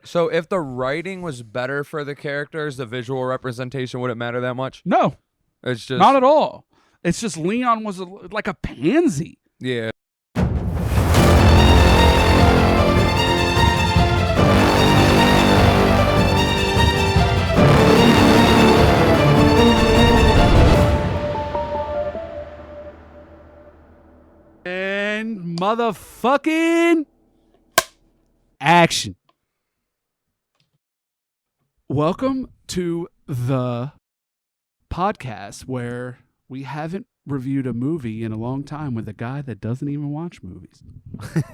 So if the writing was better for the characters, the visual representation wouldn't matter that much? No, It's just... not at all. It's just Leon was like a pansy. Yeah. And motherfucking action. Welcome to the podcast where we haven't reviewed a movie in a long time with a guy that doesn't even watch movies.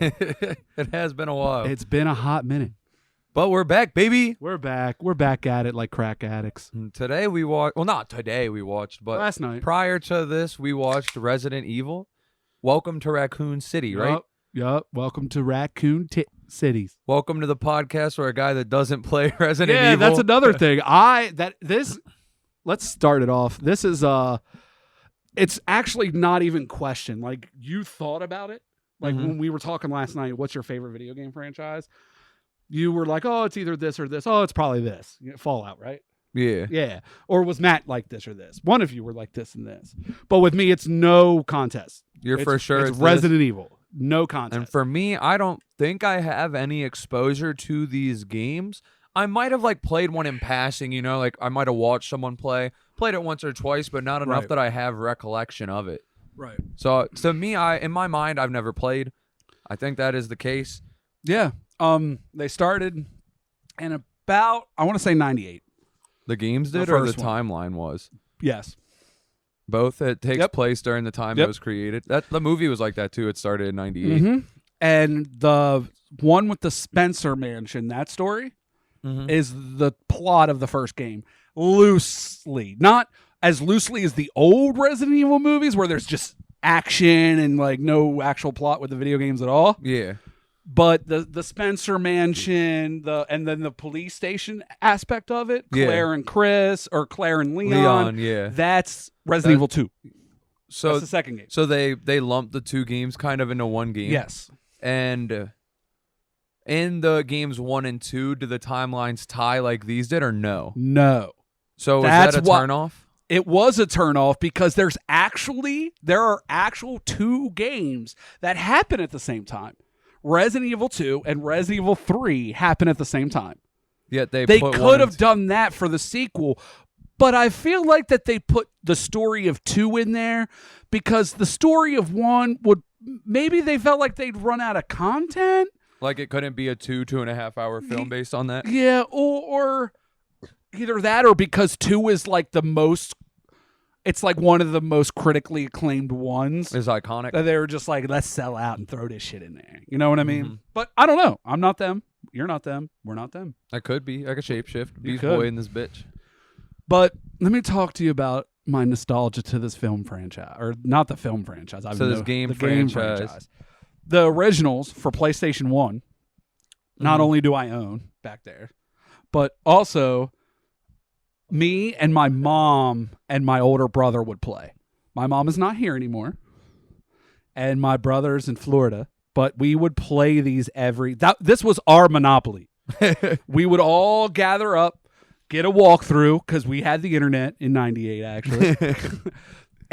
It has been a while. It's been a hot minute. But we're back, baby. We're back. We're back at it like crack addicts. Today we watched... Well, not today we watched, but... Last night. Prior to this, we watched Resident Evil. Welcome to Raccoon City, right? Yup. Welcome to Raccoon Cities. Welcome to the podcast where a guy that doesn't play Resident Evil... Yeah, that's another thing. Let's start it off. This is it's actually not even questioned. Like, you thought about it. Like, when we were talking last night, what's your favorite video game franchise? You were like, oh, it's either this or this. Oh, it's probably this. Fallout, right? Yeah. Yeah. Or was Matt like this or this? One of you were like this and this. But with me, it's no contest. For sure it's Resident Evil. No contest. And for me, I don't think I have any exposure to these games. I might have played one in passing, like I might have watched someone played it once or twice, but not enough that I have recollection of it. Right. So to me, in my mind, I've never played. I think that is the case. Yeah. They started in about, I want to say 98. The games did, or the timeline was? Yes. Both. It takes place during the time it was created. The movie was like that too. It started in 98. Mm-hmm. And the one with the Spencer Mansion, that story, is the plot of the first game. Loosely. Not as loosely as the old Resident Evil movies where there's just action and no actual plot with the video games at all. Yeah. But the Spencer Mansion, and then the police station aspect of it, Claire and Chris, or Claire and Leon, that's Resident Evil 2. So that's the second game. So they lumped the two games kind of into one game. Yes. And in the games 1 and 2, do the timelines tie like these did, or no? No. So is that a turnoff? It was a turnoff because there are actual two games that happen at the same time. Resident Evil 2 and Resident Evil 3 happen at the same time. Yet they could have done that for the sequel, but I feel like that they put the story of 2 in there because the story of 1 would, maybe they felt like they'd run out of content. Like it couldn't be a 2.5 hour film based on that? Yeah, or either that or because 2 is it's one of the most critically acclaimed ones. It's iconic. That they were just like, let's sell out and throw this shit in there. You know what I mean? But I don't know. I'm not them. You're not them. We're not them. I could be. I could shapeshift. Beast Boy in this bitch. But let me talk to you about my nostalgia to this film franchise. Or not the film franchise. This game franchise. The originals for PlayStation 1, not only do I own back there, but also... me and my mom and my older brother would play. My mom is not here anymore, and my brother's in Florida, but we would play these this was our Monopoly. We would all gather up, get a walkthrough, because we had the internet in 98, actually.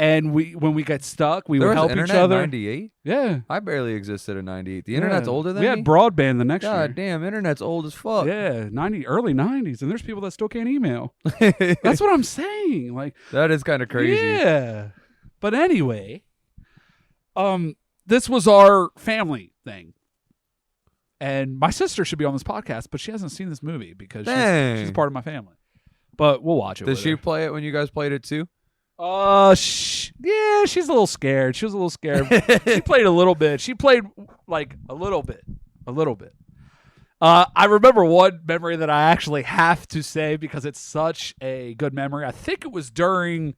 And when we got stuck, we would help each other. In 98? Yeah. I barely existed in 98. The internet's older than me. We had broadband the next year. God damn, internet's old as fuck. Yeah, early 90s, and there's people that still can't email. That's what I'm saying. That is kind of crazy. Yeah. But anyway, this was our family thing. And my sister should be on this podcast, but she hasn't seen this movie because she's part of my family. But we'll watch it. Did she play it when you guys played it too? Yeah, she's a little scared. She was a little scared. She played a little bit. She played a little bit. I remember one memory that I actually have to say because it's such a good memory. I think it was during,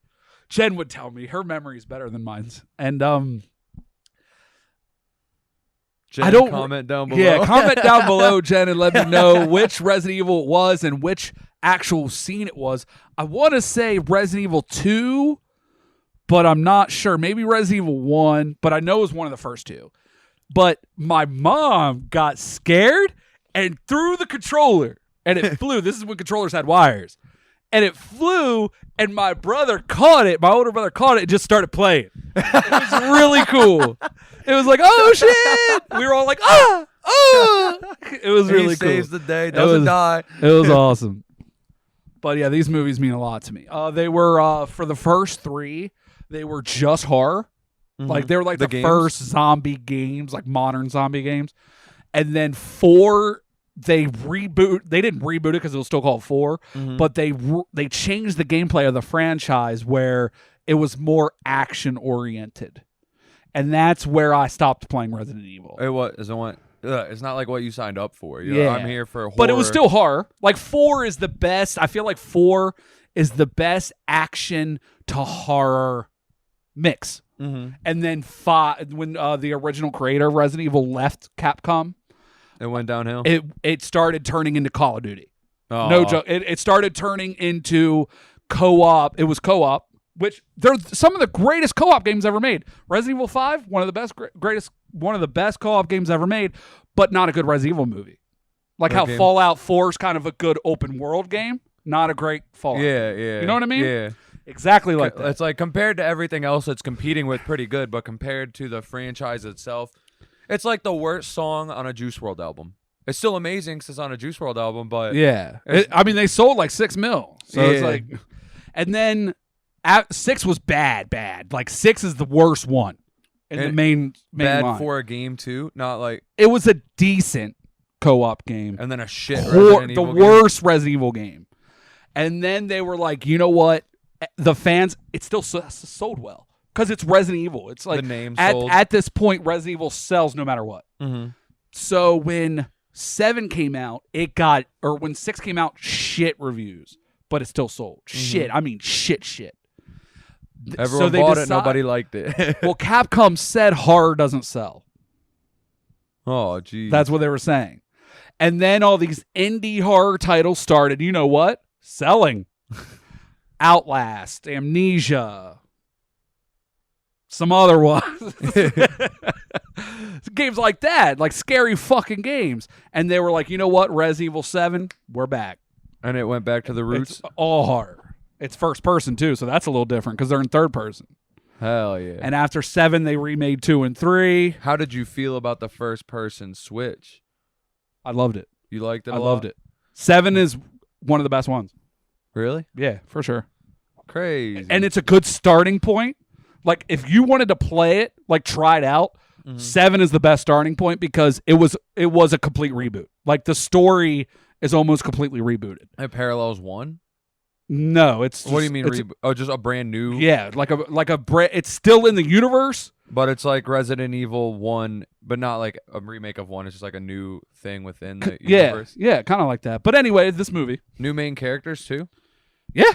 Jen would tell me, her memory is better than mine's. And Jen, comment down below. Yeah, comment down below, Jen, and let me know which Resident Evil it was and which actual scene it was. I want to say Resident Evil 2, but I'm not sure. Maybe Resident Evil 1, but I know it was one of the first two. But my mom got scared and threw the controller, and it flew. This is when controllers had wires. And it flew, and my brother caught it. My older brother caught it and just started playing. It was really cool. It was like, oh, shit. We were all like, ah, oh. It was really cool. He saves the day, doesn't die. It was awesome. But, yeah, these movies mean a lot to me. They were, for the first 3, they were just horror. Mm-hmm. Like, they were like the first zombie games, like modern zombie games. And then 4... They didn't reboot it because it was still called 4, but they changed the gameplay of the franchise where it was more action oriented, and that's where I stopped playing Resident Evil. It's not like what you signed up for. I'm here for horror. But it was still horror. Like 4 is the best. I feel like 4 is the best action to horror mix. Mm-hmm. And then 5, when the original creator of Resident Evil left Capcom. It went downhill. It started turning into Call of Duty. Oh. No joke. It started turning into co-op. It was co-op, which they're some of the greatest co-op games ever made. Resident Evil 5, one of the best co-op games ever made, but not a good Resident Evil movie. Like how Fallout 4 is kind of a good open world game, not a great Fallout. Yeah, game. yeah. You know what I mean? Yeah. Exactly like that. It's like compared to everything else it's competing with, pretty good, but compared to the franchise itself, it's like the worst song on a Juice WRLD album. It's still amazing because it's on a Juice WRLD album, but... Yeah. They sold like 6 mil. So it's like... And then 6 was bad. Like 6 is the worst one in the main bad line. For a game, too? Not like... It was a decent co-op game. And then a shit Resident Evil game. Worst Resident Evil game. And then they were like, you know what? The fans... It still sold well. Because it's Resident Evil. It's like the name at this point, Resident Evil sells no matter what. Mm-hmm. So when 7 came out, when 6 came out, shit reviews, but it still sold. Mm-hmm. Shit. I mean, shit. Everyone bought it. Nobody liked it. Well, Capcom said horror doesn't sell. Oh, geez. That's what they were saying. And then all these indie horror titles started. You know what? Selling. Outlast, Amnesia. Some other ones. Games like that, like scary fucking games. And they were like, you know what? Res Evil 7, we're back. And it went back to the roots? It's all horror. It's first person, too, so that's a little different because they're in third person. Hell yeah. And after 7, they remade 2 and 3. How did you feel about the first person switch? I loved it. You liked it a lot? I loved it. 7 is one of the best ones. Really? Yeah, for sure. Crazy. And it's a good starting point. Like, if you wanted to play it, like, try it out, 7 is the best starting point because it was a complete reboot. Like, the story is almost completely rebooted. It parallels 1? No, it's just, what do you mean reboot? Oh, just a brand new? Yeah, like a brand. It's still in the universe, but it's like Resident Evil 1, but not like a remake of 1. It's just like a new thing within the universe. Yeah, kind of like that. But anyway, this movie, new main characters too. Yeah.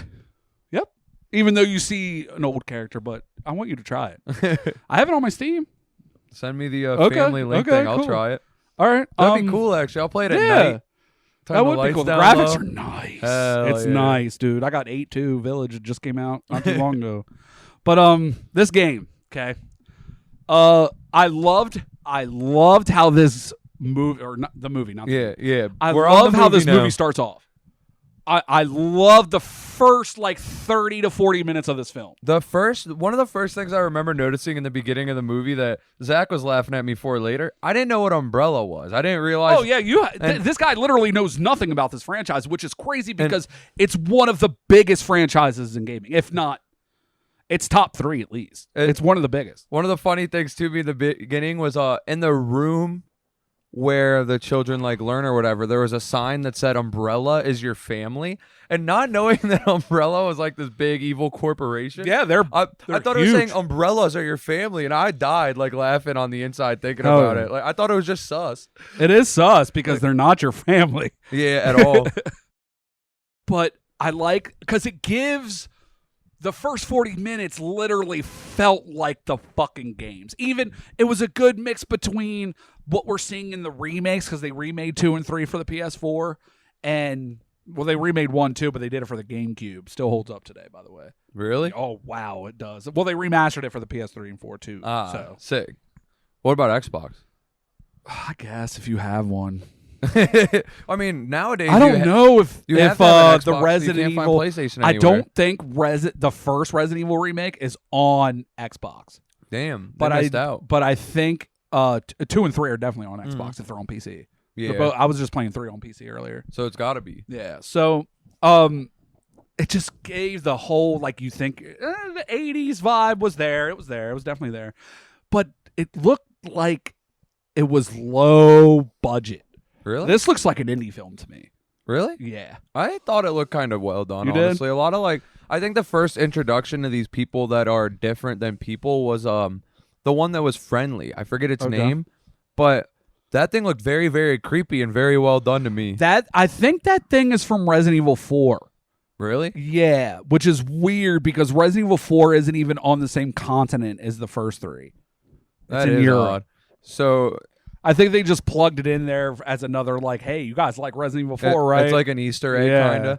Yep. Even though you see an old character, but I want you to try it. I have it on my Steam. Send me the family link thing. I'll try it. All right. That'd be cool, actually. I'll play it at night. That would be cool. The graphics are nice. Hell it's nice, dude. I got 8-2 Village. It just came out not too long ago. But this game, okay. I loved how this movie, or not the movie, not the movie. Yeah. I love how this movie starts off. I love the first like 30 to 40 minutes of this film. One of the first things I remember noticing in the beginning of the movie that Zach was laughing at me for later, I didn't know what Umbrella was. I didn't realize. Oh yeah, this guy literally knows nothing about this franchise, which is crazy because it's one of the biggest franchises in gaming, if not. It's top 3 at least. It's one of the biggest. One of the funny things to me in the beginning was in the room where the children like learn or whatever, there was a sign that said Umbrella is your family, and not knowing that Umbrella was like this big evil corporation. Yeah, I thought huge. It was saying umbrellas are your family, and I died like laughing on the inside thinking about it. Like I thought it was just sus. It is sus because they're not your family. Yeah, at all. But I like because it gives. The first 40 minutes literally felt like the fucking games. Even it was a good mix between what we're seeing in the remakes, because they remade 2 and 3 for the PS4, and they remade 1 too, but they did it for the GameCube. Still holds up today, by the way. Really? Oh wow, it does. Well, they remastered it for the PS3 and 4 too. So sick. What about Xbox? I guess if you have one. I mean, nowadays I don't know if you have to have an the Xbox, Resident you can't Evil. find PlayStation I anywhere. don't think the first Resident Evil remake is on Xbox. Damn, But they missed out. But I think 2 and 3 are definitely on Xbox if they're on PC. Yeah. I was just playing 3 on PC earlier. So it's got to be. Yeah. So it just gave the whole, like, you think the 80s vibe was there. It was there. It was definitely there. But it looked like it was low budget. Really? This looks like an indie film to me. Really? Yeah. I thought it looked kind of well done, You did? honestly. A lot of, like, I think the first introduction to these people that are different than people was the one that was friendly. I forget its name, but that thing looked very, very creepy and very well done to me. I think that thing is from Resident Evil 4. Really? Yeah, which is weird because Resident Evil 4 isn't even on the same continent as the first 3. That in is Europe. odd. So I think they just plugged it in there as another, like, hey, you guys like Resident Evil 4, right? It's like an Easter egg, Yeah. kind of.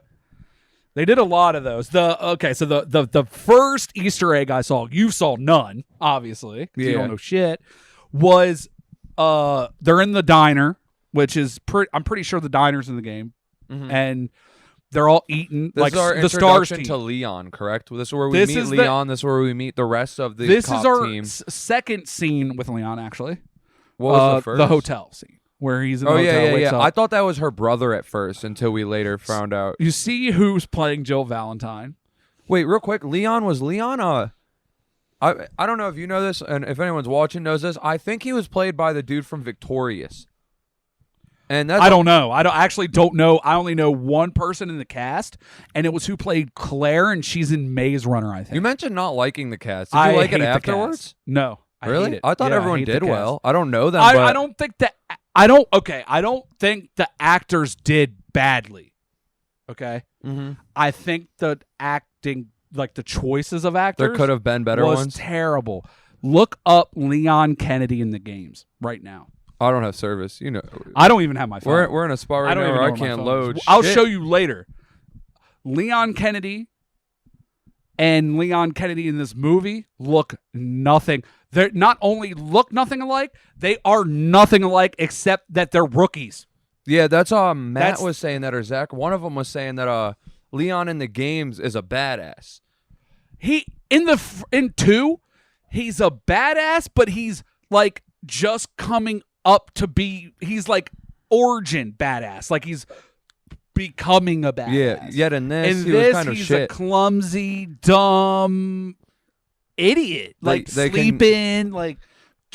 They did a lot of those. So the first Easter egg I saw, you saw none, obviously, 'cause you don't know shit, was they're in the diner, which is I'm pretty sure the diner's in the game, and they're all eating This like is our the stars introduction team. to Leon, correct? This is where we This meet is Leon. This is where we meet the rest of the This cop is our team. second scene with Leon, actually. What was the first? The hotel scene where he's in the hotel. yeah. wakes up. I thought that was her brother at first until we later found out. You see who's playing Jill Valentine. Wait, real quick. Leon was Leon. I don't know if you know this, and if anyone's watching knows this. I think he was played by the dude from Victorious. And that's I don't know. I don't know. I only know one person in the cast, and it was who played Claire, and she's in Maze Runner, I think. You mentioned not liking the cast. Did I you like hate it the afterwards? cast. No. I Really? hate it. I thought Yeah, everyone hate the did cast. well. I don't know them. I but don't think that. I don't think the actors did badly. Okay. Mm-hmm. I think the acting, like the choices of actors, There could have been better was ones. terrible. Look up Leon Kennedy in the games right now. I don't have service. You know, I don't even have my phone. we're in a spot right don't now even where know I where my can't phone load. is. I'll shit. show you later. Leon Kennedy and Leon Kennedy in this movie look nothing. They not only look nothing alike, they are nothing alike except that they're rookies. Yeah, that's Matt was saying that, or Zach. One of them was saying that Leon in the games is a badass. He in 2, he's a badass, but he's like just coming up to be. He's like origin badass, like he's becoming a badass. Yeah, yet in this, In he this, was kind of he's shit. a clumsy, dumb idiot, like sleeping, like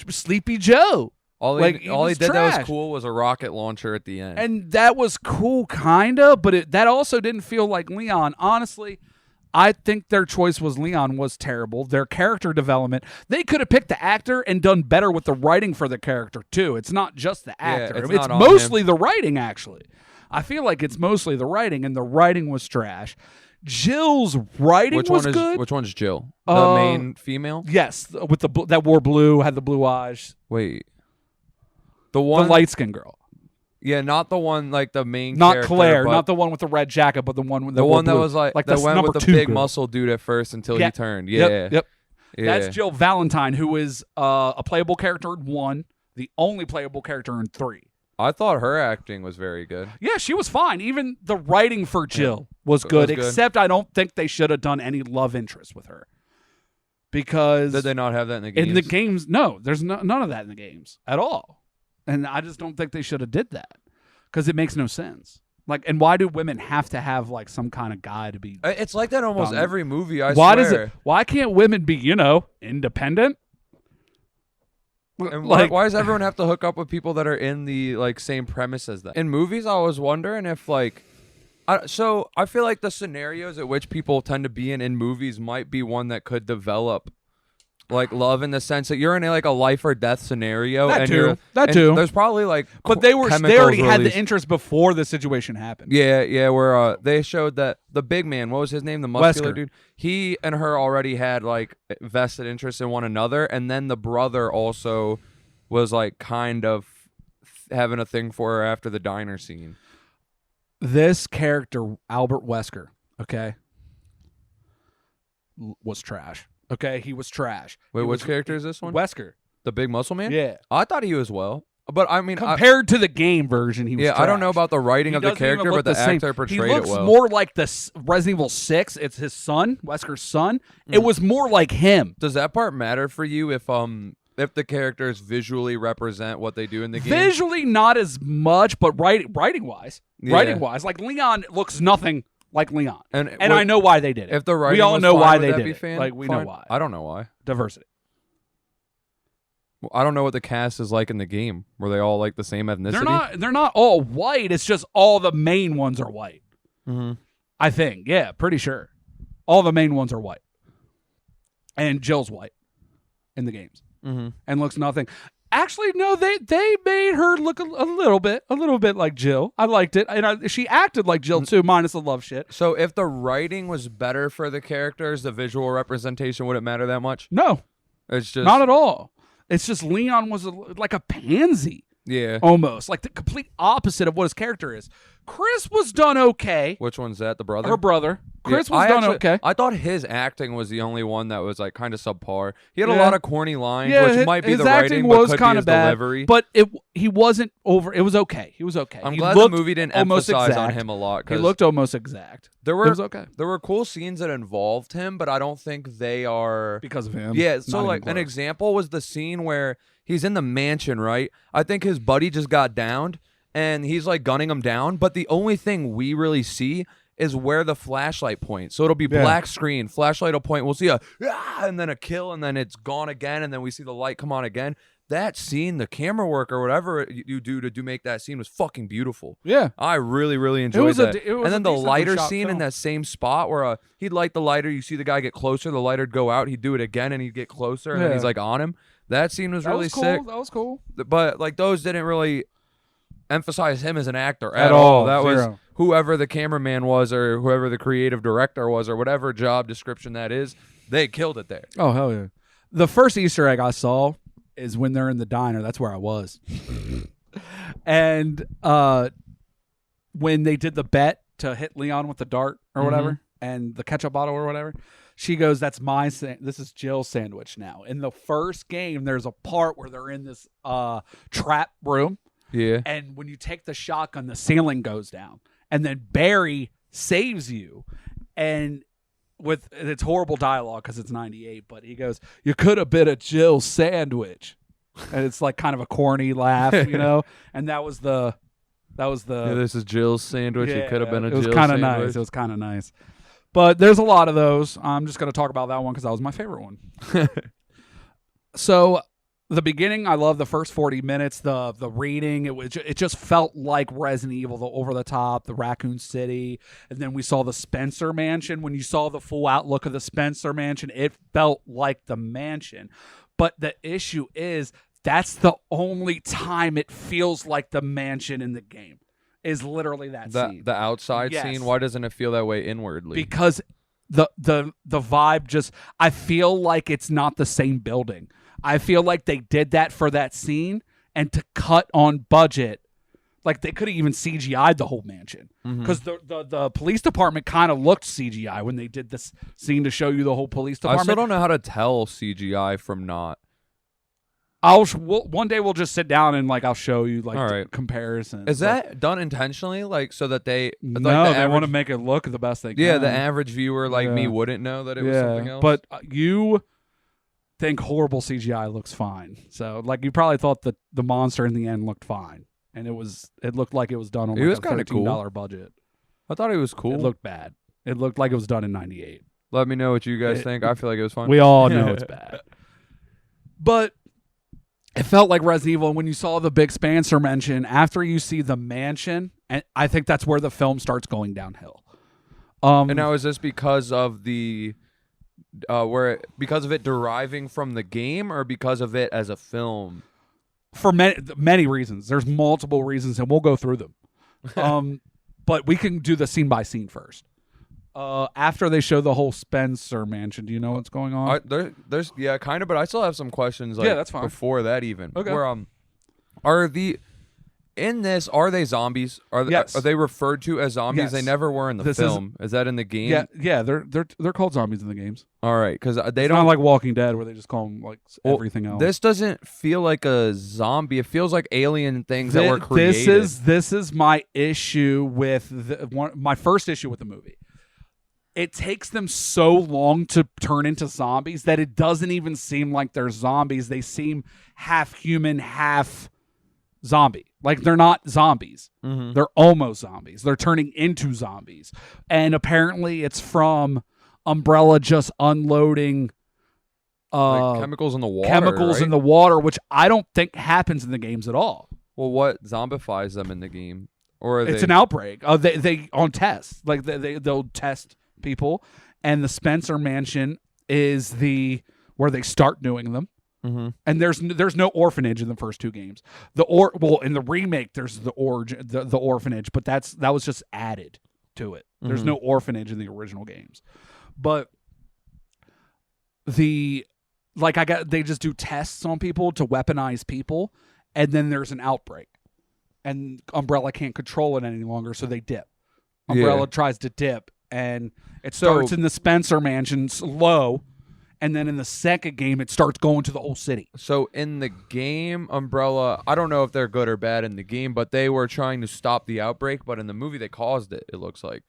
Sleepy Joe. All like, he he did was that was trash. cool was a rocket launcher at the end. And that was cool, kinda, but that also didn't feel like Leon. Honestly, I think their choice was Leon was terrible. Their character development, they could have picked the actor and done better with the writing for the character too. It's not just the actor. it's It's not on mostly the writing, actually. I feel like it's mostly the writing, and the writing was trash. Jill's writing was good. Which one's Jill? The main female? Yes, with that wore blue, had the blue eyes. Wait. The one, The light skinned girl. yeah, not the one like the main Not character, Claire, but not the one with the red jacket, but the one with the one that blue. was like that that went number with the 2 big girl. muscle dude at first until Yeah. he turned. Yeah. Yep. Yeah. That's Jill Valentine, who is a playable character in 1, the only playable character in 3. I thought her acting was very good. Yeah, she was fine. Even the writing for Jill was good, was good. except I don't think they should have done any love interest with her. Because Did they not have that in the games? in the games, no, there's none of that in the games at all. And I just don't think they should have did that because it makes no sense. Like, and why do women have to have like some kind of guy to be? It's like that almost Dominant. every movie. I Why swear. does it? Why can't women be, independent? And Like, why does everyone have to hook up with people that are in the like same premise as that? In movies, I was wondering if like, so I feel like the scenarios at which people tend to be in movies might be one that could develop like love in the sense that you're in a life or death scenario. That and too. you're- That and too. There's probably like, but they chemicals already had the released. interest before the situation happened. Yeah, where they showed that the big man, what was his name, the muscular Wesker. dude, he and her already had like vested interest in one another, and then the brother also was like kind of having a thing for her after the diner scene. This character, Albert Wesker, okay, was trash. Okay, he was trash. Wait, He which was- character is this one? Wesker. The big muscle man? Yeah. I thought he was well. But I mean, compared to the game version, he was I don't know trash. about the writing He of the doesn't even character, look but the same. actor portrayed He looks it well. more like the Resident Evil 6. It's his son, Wesker's son. It was more like him. Does that part matter for you if the characters visually represent what they do in the game? Visually, not as much, but writing wise, like Leon looks nothing like Leon, and I know why they did it. If the writing we all was know fine, why would they that did be it. Like we know why. I don't know why. Diversity. Well, I don't know what the cast is like in the game. Were they all like the same ethnicity? They're not all white. It's just all the main ones are white. Mm-hmm. I think. Yeah, pretty sure. All the main ones are white, and Jill's white in the games, and looks nothing. Actually, no, they made her look a little bit like Jill. I liked it, and she acted like Jill too, minus the love shit. So if the writing was better for the characters, the visual representation wouldn't matter that much. No, it's just not at all. It's just Leon was like a pansy. Yeah. Almost. Like the complete opposite of what his character is. Chris was done okay. Which one's that? The brother? Her brother. Chris was done okay. I thought his acting was the only one that was like kind of subpar. He had a lot of corny lines, which might be the writing, but could be his delivery. But he wasn't over. It was okay. He was okay. I'm glad the movie didn't emphasize on him a lot. He looked almost exact. It was okay. There were cool scenes that involved him, but I don't think they are because of him. Yeah. So like an example was the scene where he's in the mansion, right? I think his buddy just got downed, and he's like gunning him down. But the only thing we really see is where the flashlight points. So it'll be black screen, flashlight will point. We'll see and then a kill, and then it's gone again, and then we see the light come on again. That scene, the camera work or whatever you do to make that scene was fucking beautiful. Yeah. I really, really enjoyed that. And then the lighter scene film. in that same spot where he'd light the lighter, you see the guy get closer, the lighter'd go out, he'd do it again, and he'd get closer, and then he's like on him. That scene was really sick. That was cool. But like those didn't really emphasize him as an actor at all. That was whoever the cameraman was or whoever the creative director was or whatever job description that is. They killed it there. Oh, hell yeah. The first Easter egg I saw is when they're in the diner. That's where I was. And when they did the bet to hit Leon with the dart or whatever and the ketchup bottle or whatever, she goes, that's my this is Jill's sandwich now. In the first game, there's a part where they're in this trap room. Yeah. And when you take the shotgun, the ceiling goes down. And then Barry saves you. And with it's horrible dialogue because it's 98, but he goes, you could have been a Jill sandwich. And it's like kind of a corny laugh, you know? And that was the this is Jill's sandwich. It could have been a Jill's sandwich. It was kind of nice. It was kind of nice. But there's a lot of those. I'm just going to talk about that one because that was my favorite one. So the beginning, I love the first 40 minutes, the reading. It just felt like Resident Evil, the over the top, the Raccoon City, and then we saw the Spencer Mansion. When you saw the full outlook of the Spencer Mansion, it felt like the mansion. But the issue is that's the only time it feels like the mansion in the game. Is literally that scene. The outside scene. Why doesn't it feel that way inwardly? Because the vibe just, I feel like it's not the same building. I feel like they did that for that scene and to cut on budget. Like they could have even CGI'd the whole mansion because the police department kind of looked CGI when they did this scene to show you the whole police department. I still don't know how to tell CGI from not. One day we'll just sit down and like I'll show you like the comparison. Is that done intentionally, like so that they they want to make it look the best they can? Yeah, the average viewer like me wouldn't know that it was something else. But you think horrible CGI looks fine. So like you probably thought that the monster in the end looked fine, and it looked like it was done on like a $13 budget. I thought it was cool. It looked bad. It looked like it was done in 98. Let me know what you guys think. I feel like it was fun. We all know it's bad, but it felt like Resident Evil. And when you saw the big Spencer Mansion, after you see the mansion, and I think that's where the film starts going downhill. And now is this because of the because of it deriving from the game or because of it as a film? For many reasons. There's multiple reasons, and we'll go through them. But we can do the scene by scene first. After they show the whole Spencer Mansion, do you know what's going on? There's kind of, but I still have some questions. Like, that's fine. Before that, even okay. Where In this, are they zombies? Yes. Are they referred to as zombies? Yes. They never were in the film. Is that in the game? Yeah. They're called zombies in the games. All right, because they It's don't not like Walking Dead where they just call them like everything else. This doesn't feel like a zombie. It feels like alien things that were created. This is my issue with my first issue with the movie. It takes them so long to turn into zombies that it doesn't even seem like they're zombies. They seem half human, half zombie. Like they're not zombies. Mm-hmm. They're almost zombies. They're turning into zombies. And apparently it's from Umbrella just unloading like chemicals in the water. Chemicals right? in the water, which I don't think happens in the games at all. Well, what zombifies them in the game? Or it's an outbreak. They on tests. Like they'll test people, and the Spencer Mansion is where they start doing them. Mm-hmm. And there's no orphanage in the first two games. In the remake there's the orphanage, but that was just added to it. There's Mm-hmm. no orphanage in the original games. But they just do tests on people to weaponize people, and then there's an outbreak. And Umbrella can't control it any longer, so they dip. Umbrella tries to dip, and it starts in the Spencer Mansion low, and then in the second game, it starts going to the whole city. So in the game, Umbrella, I don't know if they're good or bad in the game, but they were trying to stop the outbreak, but in the movie, they caused it, it looks like.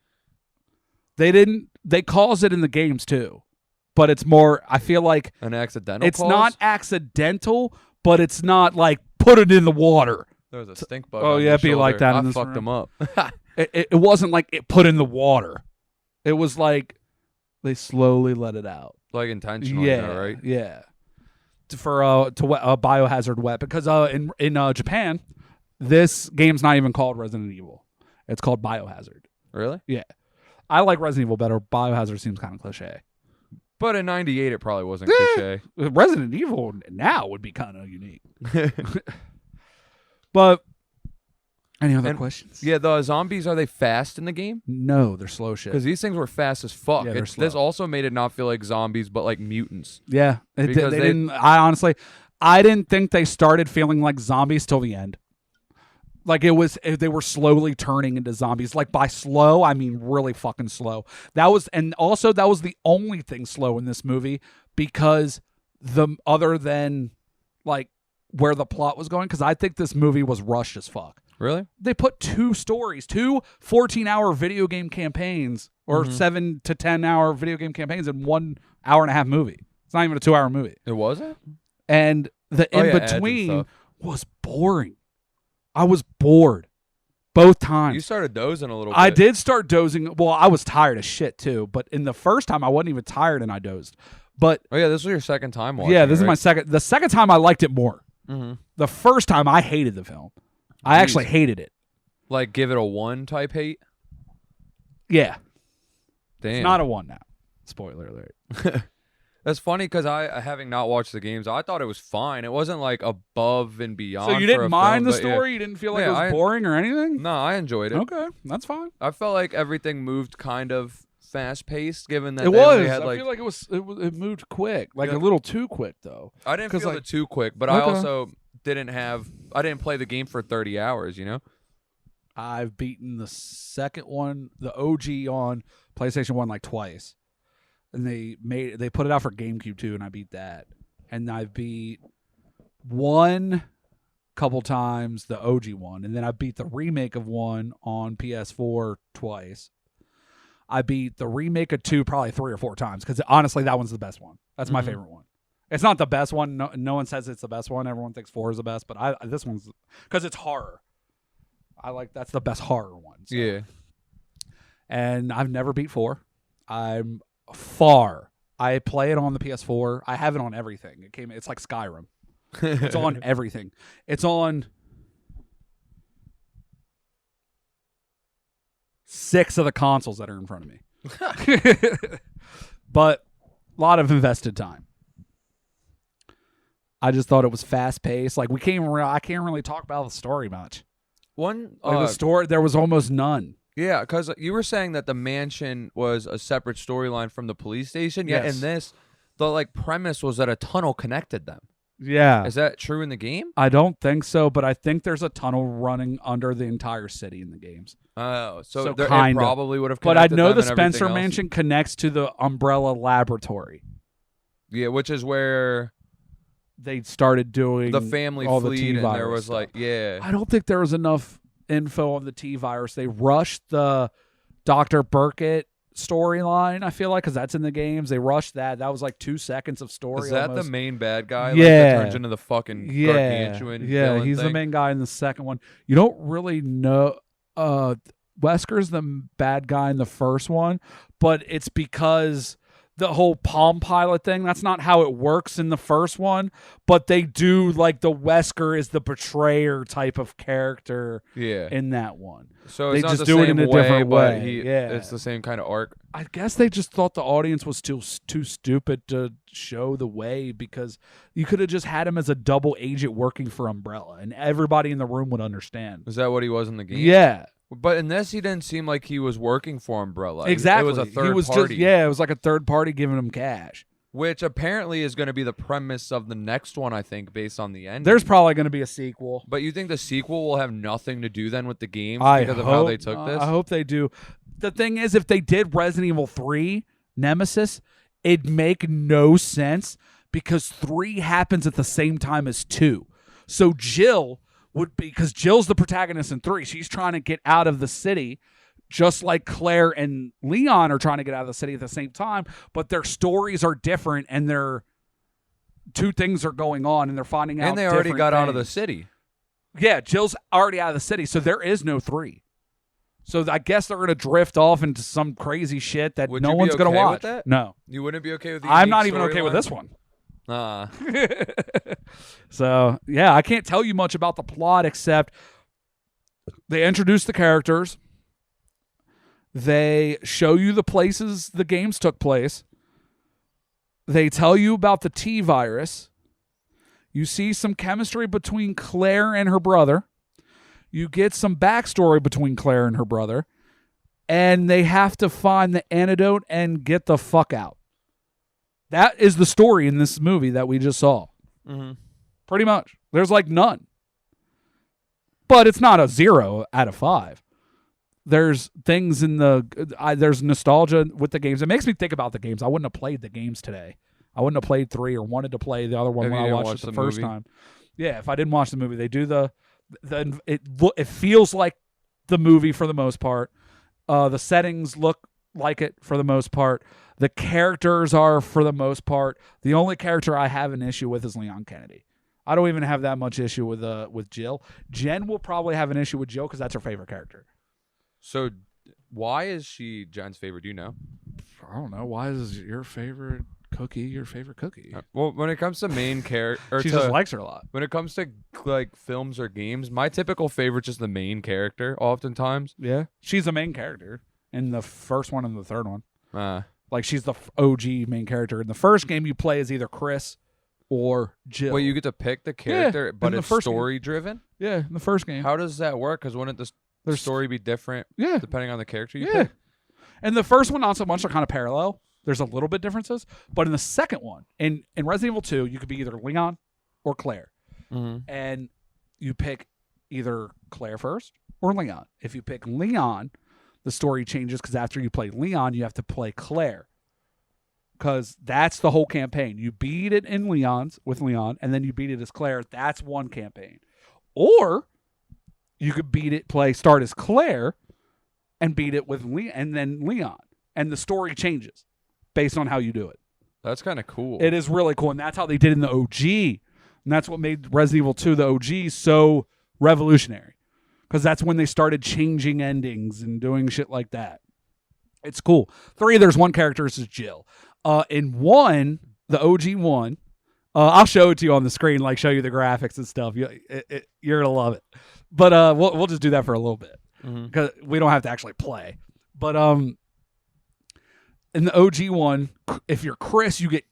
They didn't. They caused it in the games, too. But it's more, I feel like... An accidental It's cause? not accidental, but it's not like, put it in the water. There was a stink bug. Oh, on yeah, your it'd be like shoulder. that in I this fucked room. them up. It wasn't like it put in the water. It was like they slowly let it out. Like intentionally, though, right? Yeah. For a biohazard weapon, because in Japan, this game's not even called Resident Evil. It's called Biohazard. Really? Yeah. I like Resident Evil better. Biohazard seems kind of cliche. But in 98, it probably wasn't cliche. Resident Evil now would be kind of unique. But any other questions? Yeah, the zombies, are they fast in the game? No, they're slow shit. Because these things were fast as fuck. Yeah, they're This slow. also made it not feel like zombies, but like mutants. Yeah, Because they didn't. I didn't think they started feeling like zombies till the end. Like they were slowly turning into zombies. Like by slow, I mean really fucking slow. That was the only thing slow in this movie, because other than like where the plot was going, because I think this movie was rushed as fuck. Really? They put two 14-hour video game campaigns, or 7 to 10 hour video game campaigns in 1 hour and a half movie. It's not even a 2-hour movie. It wasn't? And the in-between was boring. I was bored both times. You started dozing a little bit. I did start dozing. Well, I was tired as shit too. But in the first time, I wasn't even tired and I dozed. But oh yeah, this was your second time watching. Yeah, this is right? my second. The second time I liked it more. Mm-hmm. The first time I hated the film. I actually hated it. Like give it a 1 type hate? Yeah. Damn. It's not a 1 now. Spoiler alert. That's funny because I, having not watched the games, I thought it was fine. It wasn't like above and beyond. So you didn't mind the story? You didn't feel like it was boring or anything? No, I enjoyed it. Okay, that's fine. I felt like everything moved kind of fast paced, given that it they was. only had I feel like it moved quick, like a little too quick though. I didn't feel it too quick, but I also I didn't play the game for 30 hours. You know, I've beaten the second one, the OG on PlayStation 1 like twice. And they put it out for GameCube too, and I beat that. And I beat one couple times, the OG one, and then I beat the remake of one on PS4 twice. I beat the remake of 2 probably 3 or 4 times, because honestly, that one's the best one. That's my favorite one. It's not the best one. No one says it's the best one. Everyone thinks 4 is the best, but this one's, because it's horror. That's the best horror one. So. Yeah. And I've never beat 4. I play it on the PS4. I have it on everything. It's like Skyrim. It's on everything. It's on 6 of the consoles that are in front of me. But a lot of invested time. I just thought it was fast paced. Like I can't really talk about the story much. The story, there was almost none. Yeah, because you were saying that the mansion was a separate storyline from the police station. Yeah, Yes. in this, the premise was that a tunnel connected them. Yeah. Is that true in the game? I don't think so, but I think there's a tunnel running under the entire city in the games. Oh, so So it kinda. probably would have. But I know them the and everything Spencer else. Mansion connects to the Umbrella Laboratory. Yeah, which is where They started doing the family all the fleed, T-virus and there was stuff. yeah. I don't think there was enough info on the T-virus. They rushed the Dr. Burkett storyline, I feel like, because that's in the games. They rushed that. That was like 2 seconds of story. Is that almost. the main bad guy? Yeah. Like, that turns into the fucking gargantuan villain he's thing? the main guy in the second one. You don't really know. Wesker's the bad guy in the first one, but it's because the whole Palm Pilot thing, that's not how it works in the first one, but they do, like, the Wesker is the betrayer type of character in that one. So they it's not just the do it same in a way, different but way. Yeah. it's the same kind of arc. I guess they just thought the audience was too stupid to show the way, because you could have just had him as a double agent working for Umbrella, and everybody in the room would understand. Is that what he was in the game? Yeah. But in this, he didn't seem like he was working for Umbrella. Exactly. It was a third he was party. it was like a third party giving him cash. Which apparently is going to be the premise of the next one, I think, based on the ending. There's probably going to be a sequel. But you think the sequel will have nothing to do then with the games Because of how they took this? I hope they do. The thing is, if they did Resident Evil 3 Nemesis, it'd make no sense because 3 happens at the same time as 2. So Jill would be, because Jill's the protagonist in 3. She's trying to get out of the city, just like Claire and Leon are trying to get out of the city at the same time, but their stories are different, and their two things are going on, and they're finding out. And they already got out of the things. city. Yeah, Jill's already out of the city, so there is no 3. So I guess they're going to drift off into some crazy shit that Would no you be one's going to okay watch. with that? No. You wouldn't be okay with the I'm unique not even okay with storyline? this one. Uh, So, yeah, I can't tell you much about the plot except they introduce the characters. They show you the places the games took place. They tell you about the T-virus. You see some chemistry between Claire and her brother. You get some backstory between Claire and her brother. And they have to find the antidote and get the fuck out. That is the story in this movie that we just saw. mm-hmm. Pretty much. There's like none. But it's not a 0 out of 5. There's things in there's nostalgia with the games. It makes me think about the games. I wouldn't have played the games today. I wouldn't have played 3 or wanted to play the other one when I watched it the first time. Yeah, if I didn't watch the movie, they do it feels like the movie for the most part. The settings look like it for the most part. The characters are for the most part. The only character I have an issue with is Leon Kennedy. I don't even have that much issue with Jill. Jen will probably have an issue with Jill because that's her favorite character. So why is she Jen's favorite? Do you know? I don't know. Why is your favorite cookie your favorite cookie? Well, when it comes to main character, She just likes her a lot. when it comes to like films or games, my typical favorite is the main character. Oftentimes, Yeah. She's the main character in the first one and the third one. Like she's the OG main character. In the first game, you play as either Chris or Jill. well, you get to pick the character, but in the it's first game. story driven. Yeah, in the first game. How does that work? Because wouldn't the story be different? Yeah. Depending on the character you Yeah. pick. And the first one, not so much. They're kind of parallel. There's a little bit differences. But in the second one, in Resident Evil 2, you could be either Leon or Claire. Mm-hmm. And you pick either Claire first or Leon. If you pick Leon, the story changes because after you play Leon, you have to play Claire. Because that's the whole campaign. You beat it in with Leon, and then you beat it as Claire. That's one campaign. Or you could start as Claire and beat it with Leon, and then Leon. And the story changes based on how you do it. That's kind of cool. It is really cool. And that's how they did in the OG. And that's what made Resident Evil 2, the OG, so revolutionary. Because that's when they started changing endings and doing shit like that. It's cool. 3, there's one character, this is Jill. In 1, the OG 1, I'll show it to you on the screen, like show you the graphics and stuff. You're going to love it. But we'll just do that for a little bit. Because we don't have to actually play. But in the OG 1, if you're Chris, you get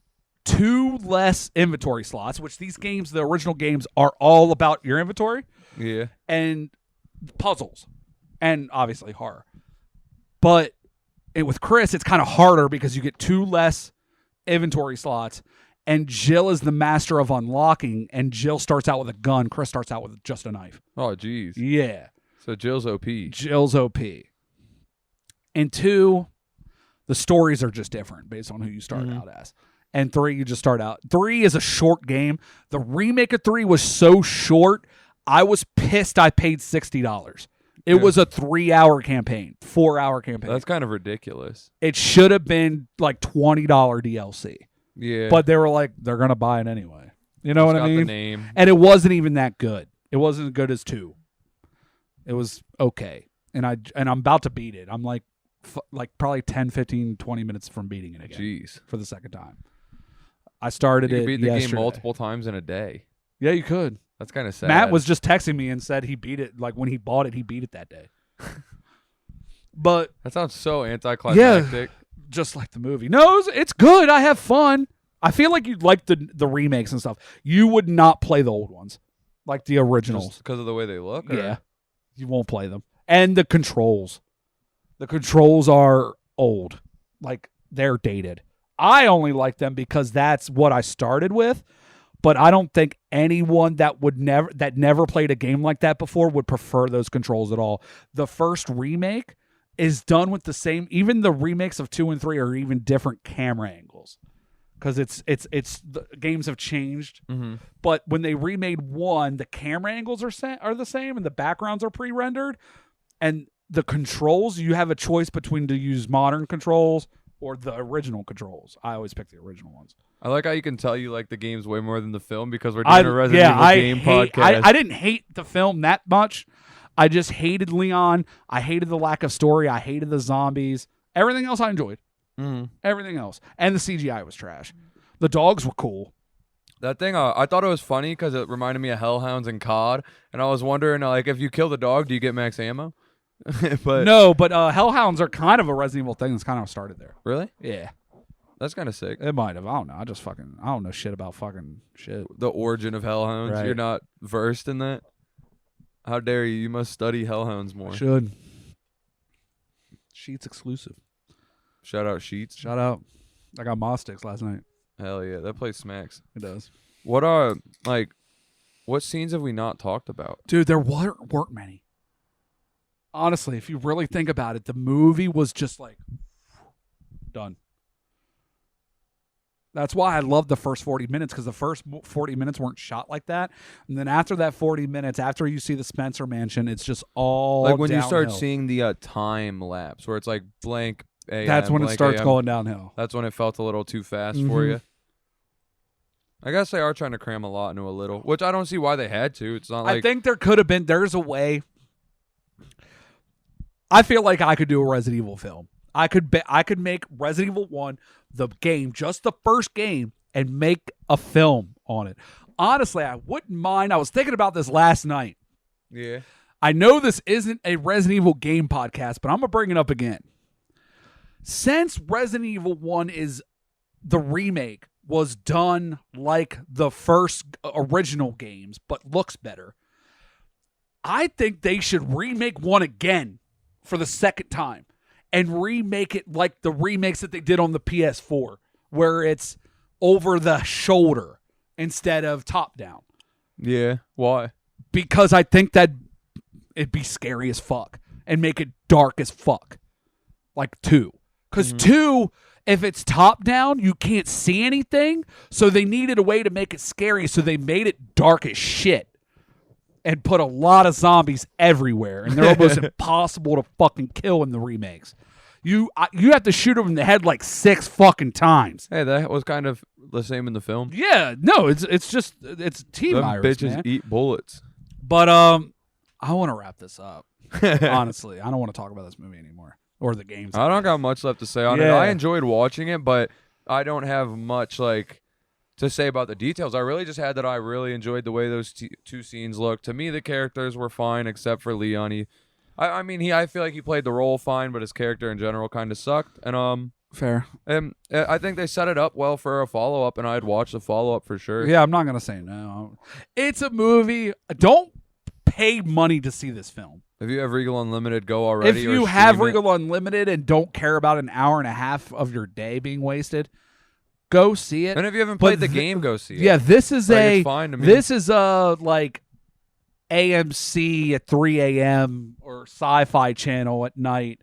2 less inventory slots, which these games, the original games, are all about your inventory. Yeah. And puzzles. And obviously horror. But with Chris, it's kind of harder because you get 2 less inventory slots. and Jill is the master of unlocking, and Jill starts out with a gun. Chris starts out with just a knife. Oh, jeez. Yeah. So Jill's OP. Jill's OP. And 2, the stories are just different based on who you start out as. And 3, you just start out. 3 is a short game. The remake of 3 was so short, I was pissed I paid $60. It was a 3-hour campaign, 4-hour campaign. That's kind of ridiculous. It should have been like $20 DLC. Yeah. But they were like, they're going to buy it anyway. You know what I mean? The name. And it wasn't even that good. It wasn't as good as 2. It was okay. And I'm about to beat it. I'm like probably 10, 15, 20 minutes from beating it again. Jeez. For the second time. I started it beat the yesterday. game multiple times in a day. Yeah, you could. That's kind of sad. Matt was just texting me and said he beat it. Like when he bought it, he beat it that day. But that sounds so anticlimactic. Yeah, just like the movie. No, it's good. I have fun. I feel like you'd like the remakes and stuff. You would not play the old ones, like the originals, just because of the way they look. Or? Yeah, you won't play them. And the controls. The controls are old. Like they're dated. I only like them because that's what I started with. But I don't think anyone that never played a game like that before would prefer those controls at all. The first remake is done with the same. Even the remakes of 2 and 3 are even different camera angles because it's the games have changed. Mm-hmm. But when they remade 1, the camera angles are the same and the backgrounds are pre-rendered, and the controls, you have a choice between to use modern controls or the original controls. I always pick the original ones. I like how you can tell you like the games way more than the film because we're doing a Resident Evil game podcast. I didn't hate the film that much. I just hated Leon. I hated the lack of story. I hated the zombies. Everything else I enjoyed. Mm-hmm. Everything else. And the CGI was trash. The dogs were cool. That thing, I thought it was funny because it reminded me of Hellhounds and COD. And I was wondering, like, if you kill the dog, do you get max ammo? But Hellhounds are kind of a Resident Evil thing that's kind of started there. Really? Yeah. That's kind of sick. It might have. I don't know. I don't know shit about fucking shit. The origin of Hellhounds. Right. You're not versed in that? How dare you? You must study Hellhounds more. Should. Sheets exclusive. Shout out Sheets. Shout out. I got Moss sticks last night. Hell yeah. That place smacks. It does. What scenes have we not talked about? Dude, there weren't many. Honestly, if you really think about it, the movie was just like done. That's why I love the first 40 minutes, because the first 40 minutes weren't shot like that. And then after that 40 minutes, after you see the Spencer Mansion, it's just all like when downhill. You start seeing the time lapse where it's like blank AM, that's when it starts AM. Going downhill. That's when it felt a little too fast for you. I guess they are trying to cram a lot into a little, which I don't see why they had to. It's not like I think there's a way. I feel like I could do a Resident Evil film. I could make Resident Evil 1, the game, just the first game, and make a film on it. Honestly, I wouldn't mind. I was thinking about this last night. Yeah. I know this isn't a Resident Evil game podcast, but I'm going to bring it up again. Since Resident Evil 1 is the remake, was done like the first original games, but looks better, I think they should remake 1 again for the second time. And remake it like the remakes that they did on the PS4, where it's over the shoulder instead of top down. Yeah. Why? Because I think that it'd be scary as fuck and make it dark as fuck. Like 2. Because 2, if it's top down, you can't see anything. So they needed a way to make it scary. So they made it dark as shit. And put a lot of zombies everywhere. And they're almost impossible to fucking kill in the remakes. You have to shoot them in the head like 6 fucking times. Hey, that was kind of the same in the film. Yeah, no, it's T-virus, bitches man. eat bullets. But I want to wrap this up. Honestly, I don't want to talk about this movie anymore or the games. I don't got much left to say on it. I enjoyed watching it, but I don't have much to say about the details. I really just had that I really enjoyed the way those 2 scenes looked. To me, the characters were fine except for Leon. I feel like he played the role fine, but his character in general kind of sucked. And fair. And I think they set it up well for a follow-up, and I'd watch the follow-up for sure. Yeah, I'm not gonna say no. It's a movie. Don't pay money to see this film. If you have Regal Unlimited, go already. If you have Regal Unlimited and don't care about an hour and a half of your day being wasted, go see it. And if you haven't played the game, go see it. Yeah, this is it's fine to me. This is a like AMC at 3 a.m. or Sci-Fi Channel at night,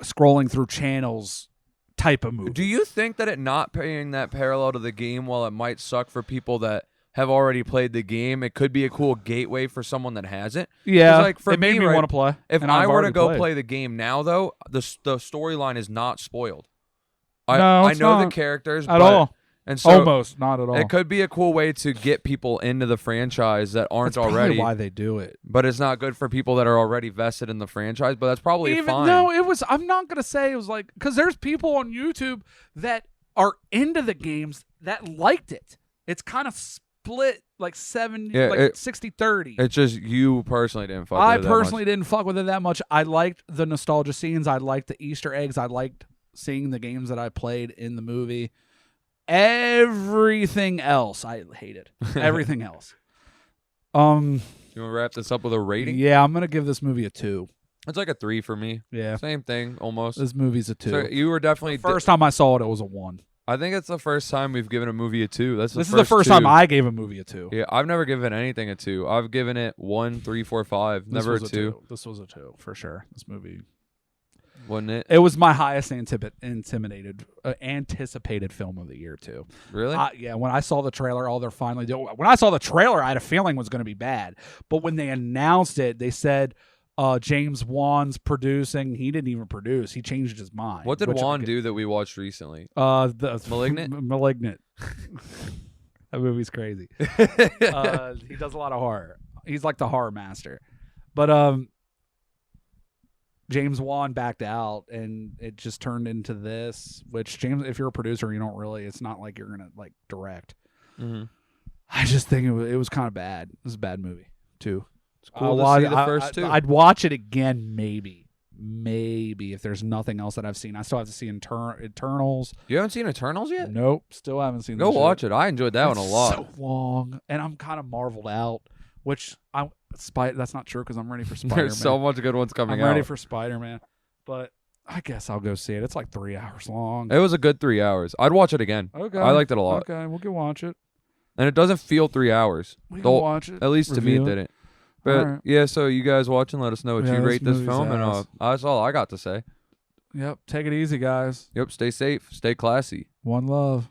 scrolling through channels type of movie. Do you think that it not paying that parallel to the game, while it might suck for people that have already played the game, it could be a cool gateway for someone that hasn't? Yeah, like for it made me right, want to play. If and I I've were to already go played. play the game now, though, the storyline is not spoiled. No, I it's know not the characters at all. And so Almost not at all. it could be a cool way to get people into the franchise that aren't That's probably already. why they do it. But it's not good for people that are already vested in the franchise. But that's probably fine. No, it was. I'm not gonna say it was like, because there's people on YouTube that are into the games that liked it. It's kind of split like 60-30. It's just you personally didn't fuck I with it personally didn't fuck with it that much. I liked the nostalgia scenes. I liked the Easter eggs. I liked seeing the games that I played in the movie. Everything else I hated. Everything else. You want to wrap this up with a rating? Yeah, I'm gonna give this movie a 2. It's like a 3 for me. Yeah, same thing almost. this movie's a 2. So you were definitely First time I saw it, it was a 1. I think it's the first time we've given a movie a 2. This is the first time I gave a movie a 2. Yeah, I've never given anything a 2. I've given it 1, 3, 4, 5. Never a 2. This was a 2 for sure. This movie, wasn't it? it was my highest anticipated film of the year too. Really? Yeah. When I saw the trailer, all they're finally doing. When I saw the trailer, I had a feeling it was going to be bad. But when they announced it, they said James Wan's producing. He didn't even produce. He changed his mind. What did Wan do that we watched recently? The Malignant? Malignant. That movie's crazy. He does a lot of horror. He's like the horror master. But James Wan backed out, and it just turned into this. Which James, if you're a producer, you don't really. It's not like you're gonna like direct. Mm-hmm. I just think it was kind of bad. It was a bad movie too. It's cool to see the first two. I'd watch it again, maybe if there's nothing else that I've seen. I still have to see Eternals. You haven't seen Eternals yet? Nope, still haven't seen. Go watch it. I enjoyed that one a lot. So long, and I'm kind of marveled out. Which that's not true because I'm ready for Spider-Man. There's so much good ones coming out. I'm ready for Spider-Man, but I guess I'll go see it. It's like 3 hours long. It was a good 3 hours. I'd watch it again. Okay, I liked it a lot. Okay, we'll go watch it. And it doesn't feel 3 hours. We can watch it. At least to me, it didn't. But right. yeah, so you guys watching, let us know what you rate this film, ass. and that's all I got to say. Yep. Take it easy, guys. Yep. Stay safe. Stay classy. One love.